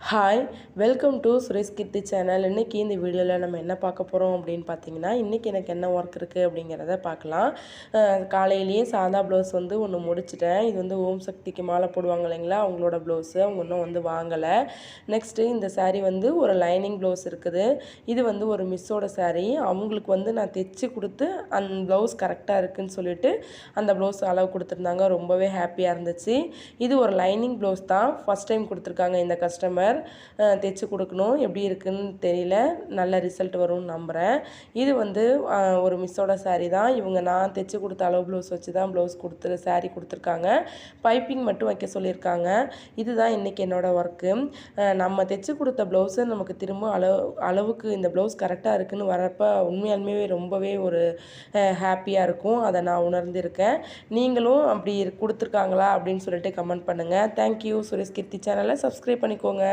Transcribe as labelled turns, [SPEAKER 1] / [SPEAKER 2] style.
[SPEAKER 1] Hi welcome to Suresh Keerthi channel. இன்றைக்கி இந்த வீடியோவில் நம்ம என்ன பார்க்க போகிறோம் அப்படின்னு பார்த்தீங்கன்னா, இன்றைக்கி எனக்கு என்ன ஒர்க் இருக்குது அப்படிங்கிறத பார்க்கலாம். காலையிலேயே சாதா ப்ளவுஸ் வந்து ஒன்று முடிச்சிட்டேன். இது வந்து ஓம் சக்திக்கு மாலை போடுவாங்க இல்லைங்களா, அவங்களோட ப்ளவுஸு. அவங்க இன்னும் வந்து வாங்கலை. நெக்ஸ்ட்டு இந்த சாரீ வந்து ஒரு லைனிங் ப்ளவுஸ் இருக்குது. இது வந்து ஒரு மிஸ்ஸோட சாரீ. அவங்களுக்கு வந்து நான் தைச்சி கொடுத்து அந்த ப்ளவுஸ் கரெக்டாக இருக்குதுன்னு சொல்லிவிட்டு அந்த ப்ளவுஸ் அளவு கொடுத்துருந்தாங்க. ரொம்பவே ஹாப்பியாக இருந்துச்சு. இது ஒரு லைனிங் ப்ளவுஸ் தான். ஃபஸ்ட் டைம் கொடுத்துருக்காங்க இந்த கஸ்டமர். தைச்சி கொடுக்கணும். எப்படி இருக்குன்னு தெரியல. நல்ல ரிசல்ட் வரும்னு நம்புகிறேன். இது வந்து ஒரு மிஸ்ஸோட சாரீ தான். இவங்க நான் தைச்சி கொடுத்த அளவு ப்ளவுஸ் வச்சு தான் ப்ளவுஸ் சாரீ கொடுத்துருக்காங்க. பைப்பிங் மட்டும் வைக்க சொல்லியிருக்காங்க. இதுதான் இன்றைக்கி என்னோடய ஒர்க்கு. நம்ம தைச்சி கொடுத்த ப்ளவுஸை நமக்கு திரும்ப அளவுக்கு இந்த ப்ளவுஸ் கரெக்டாக இருக்குதுன்னு வரப்போ உண்மையாலுமே ரொம்பவே ஒரு ஹாப்பியாக இருக்கும். அதை நான் உணர்ந்திருக்கேன். நீங்களும் அப்படி கொடுத்துருக்காங்களா அப்படின்னு சொல்லிட்டு கமெண்ட் பண்ணுங்கள். தேங்க்யூ. சுரேஷ் கீர்த்தி சேனலை சப்ஸ்கிரைப் பண்ணிக்கோங்க.